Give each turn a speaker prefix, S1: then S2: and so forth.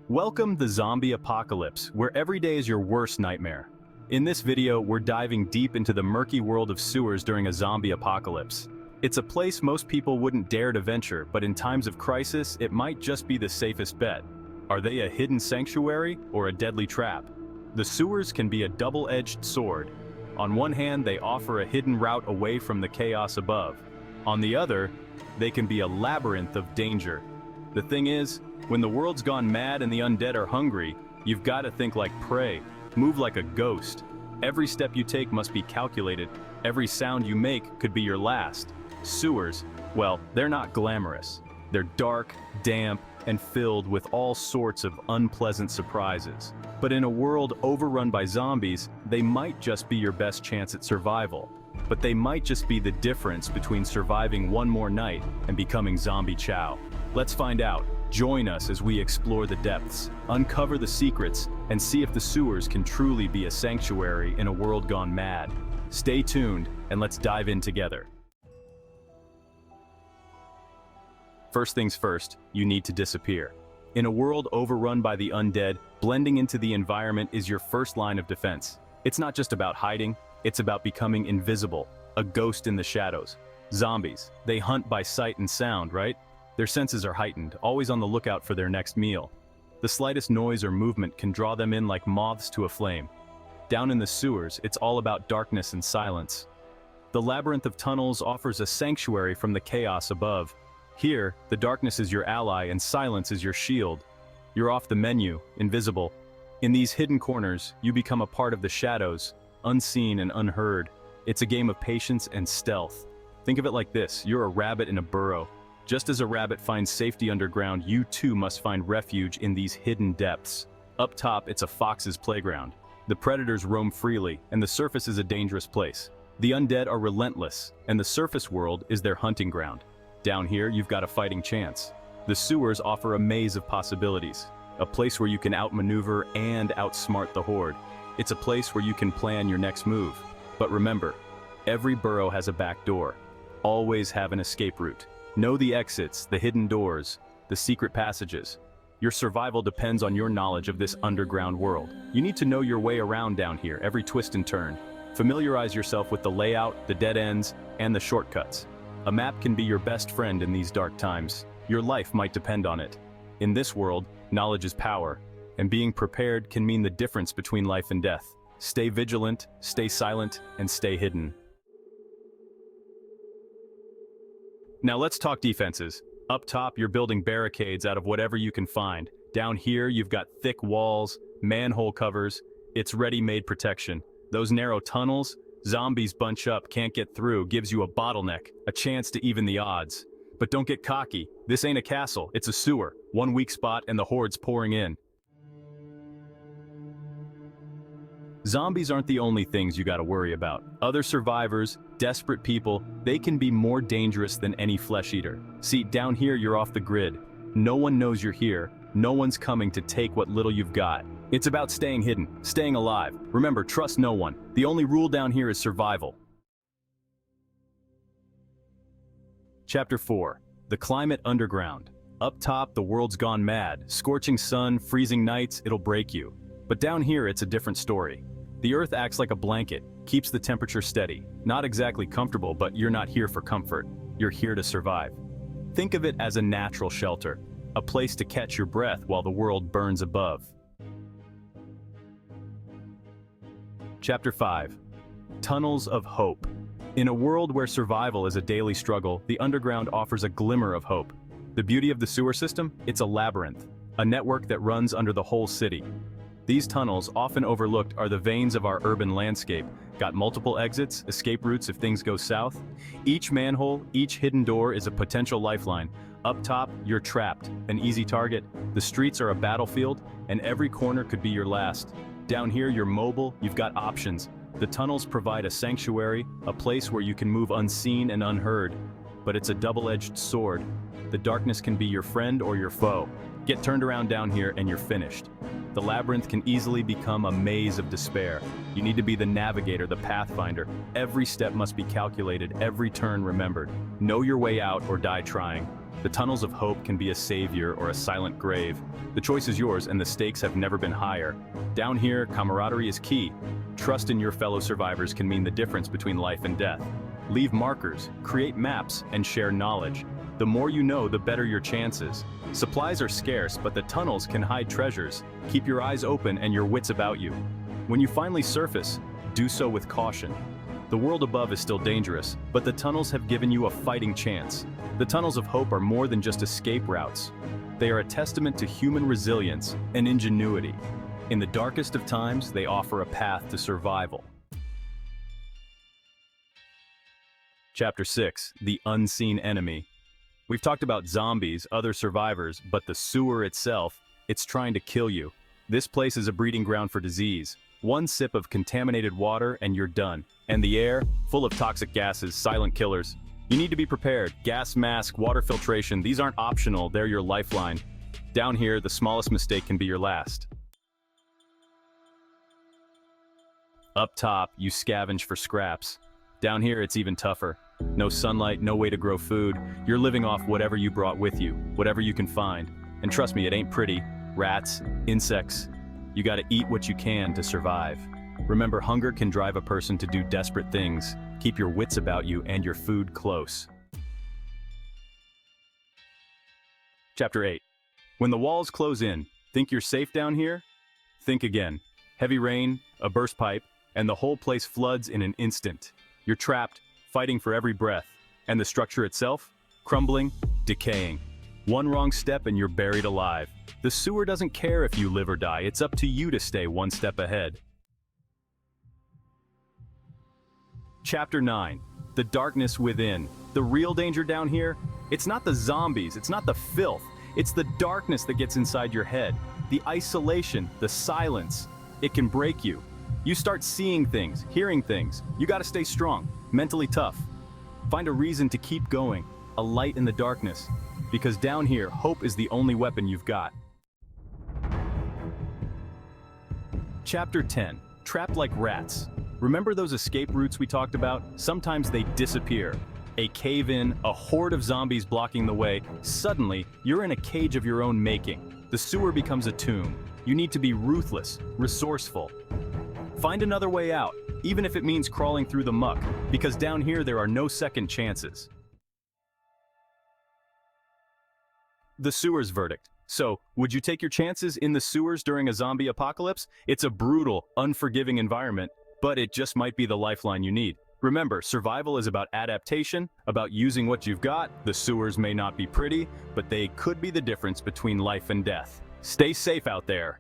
S1: Welcome the zombie apocalypse, where every day is your worst nightmare. In this video, we're diving deep into the murky world of sewers during a zombie apocalypse. It's a place most people wouldn't dare to venture, but in times of crisis, it might just be the safest bet. Are they a hidden sanctuary or a deadly trap? The sewers can be a double-edged sword. On one hand, they offer a hidden route away from the chaos above. On the other, they can be a labyrinth of danger. The thing is, when the world's gone mad and the undead are hungry, you've got to think like prey, move like a ghost. Every step you take must be calculated, every sound you make could be your last. Sewers, well, they're not glamorous. They're dark, damp, and filled with all sorts of unpleasant surprises. But in a world overrun by zombies, they might just be your best chance at survival. But they might just be the difference between surviving one more night and becoming zombie chow. Let's find out. Join us as we explore the depths, uncover the secrets, and see if the sewers can truly be a sanctuary in a world gone mad. Stay tuned, and let's dive in together. First things first, you need to disappear. In a world overrun by the undead, blending into the environment is your first line of defense. It's not just about hiding, it's about becoming invisible, a ghost in the shadows. Zombies, they hunt by sight and sound, right? Their senses are heightened, always on the lookout for their next meal. The slightest noise or movement can draw them in like moths to a flame. Down in the sewers, it's all about darkness and silence. The labyrinth of tunnels offers a sanctuary from the chaos above. Here, the darkness is your ally and silence is your shield. You're off the menu, invisible. In these hidden corners, you become a part of the shadows, unseen and unheard. It's a game of patience and stealth. Think of it like this: you're a rabbit in a burrow. Just as a rabbit finds safety underground, you too must find refuge in these hidden depths. Up top, it's a fox's playground. The predators roam freely, and the surface is a dangerous place. The undead are relentless, and the surface world is their hunting ground. Down here, you've got a fighting chance. The sewers offer a maze of possibilities, a place where you can outmaneuver and outsmart the horde. It's a place where you can plan your next move. But remember, every burrow has a back door. Always have an escape route. Know the exits, the hidden doors, the secret passages. Your survival depends on your knowledge of this underground world. You need to know your way around down here, every twist and turn. Familiarize yourself with the layout, the dead ends, and the shortcuts. A map can be your best friend in these dark times. Your life might depend on it. In this world, knowledge is power, and being prepared can mean the difference between life and death. Stay vigilant, stay silent, and stay hidden. Now let's talk defenses. Up top, you're building barricades out of whatever you can find. Down here, you've got thick walls, manhole covers. It's ready-made protection. Those narrow tunnels, zombies bunch up, can't get through, gives you a bottleneck, a chance to even the odds. But don't get cocky. This ain't a castle, it's a sewer. One weak spot and the horde's pouring in. Zombies aren't the only things you gotta worry about. Other survivors, desperate people, they can be more dangerous than any flesh eater. See, down here you're off the grid. No one knows you're here. No one's coming to take what little you've got. It's about staying hidden, staying alive. Remember, trust no one. The only rule down here is survival. Chapter 4. The climate underground. Up top, the world's gone mad. Scorching sun, freezing nights, it'll break you. But down here, it's a different story. The earth acts like a blanket, keeps the temperature steady. Not exactly comfortable, but you're not here for comfort. You're here to survive. Think of it as a natural shelter, a place to catch your breath while the world burns above. Chapter 5. Tunnels of Hope. In a world where survival is a daily struggle, the underground offers a glimmer of hope. The beauty of the sewer system? It's a labyrinth, a network that runs under the whole city. These tunnels, often overlooked, are the veins of our urban landscape. Got multiple exits, escape routes if things go south. Each manhole, each hidden door is a potential lifeline. Up top, you're trapped, an easy target. The streets are a battlefield, and every corner could be your last. Down here, you're mobile, you've got options. The tunnels provide a sanctuary, a place where you can move unseen and unheard. But it's a double-edged sword. The darkness can be your friend or your foe. Get turned around down here and you're finished. The labyrinth can easily become a maze of despair. You need to be the navigator, the pathfinder. Every step must be calculated, every turn remembered. Know your way out or die trying. The tunnels of hope can be a savior or a silent grave. The choice is yours, and the stakes have never been higher. Down here, camaraderie is key. Trust in your fellow survivors can mean the difference between life and death. Leave markers, create maps, and share knowledge. The more you know, the better your chances. Supplies are scarce, but the tunnels can hide treasures. Keep your eyes open and your wits about you. When you finally surface, do so with caution. The world above is still dangerous, but the tunnels have given you a fighting chance. The tunnels of hope are more than just escape routes. They are a testament to human resilience and ingenuity. In the darkest of times, they offer a path to survival. Chapter 6: The Unseen Enemy. We've talked about zombies, other survivors, but the sewer itself, it's trying to kill you. This place is a breeding ground for disease. One sip of contaminated water and you're done. And the air, full of toxic gases, silent killers. You need to be prepared. Gas mask, water filtration, these aren't optional, they're your lifeline. Down here, the smallest mistake can be your last. Up top, you scavenge for scraps. Down here, it's even tougher. No sunlight, no way to grow food. You're living off whatever you brought with you, whatever you can find. And trust me, it ain't pretty. Rats, insects. You gotta eat what you can to survive. Remember, hunger can drive a person to do desperate things. Keep your wits about you and your food close. Chapter 8. When the walls close in, think you're safe down here? Think again. Heavy rain, a burst pipe, and the whole place floods in an instant. You're trapped, fighting for every breath. And the structure itself? Crumbling, decaying. One wrong step and you're buried alive. The sewer doesn't care if you live or die, it's up to you to stay one step ahead. Chapter 9. The Darkness Within. The real danger down here? It's not the zombies, it's not the filth. It's the darkness that gets inside your head. The isolation, the silence. It can break you. You start seeing things, hearing things. You gotta stay strong, mentally tough. Find a reason to keep going, a light in the darkness. Because down here, hope is the only weapon you've got. Chapter 10. Trapped like rats. Remember those escape routes we talked about? Sometimes they disappear. A cave-in, a horde of zombies blocking the way. Suddenly, you're in a cage of your own making. The sewer becomes a tomb. You need to be ruthless, resourceful. Find another way out, even if it means crawling through the muck, because down here there are no second chances. The sewer's verdict. So, would you take your chances in the sewers during a zombie apocalypse? It's a brutal, unforgiving environment, but it just might be the lifeline you need. Remember, survival is about adaptation, about using what you've got. The sewers may not be pretty, but they could be the difference between life and death. Stay safe out there.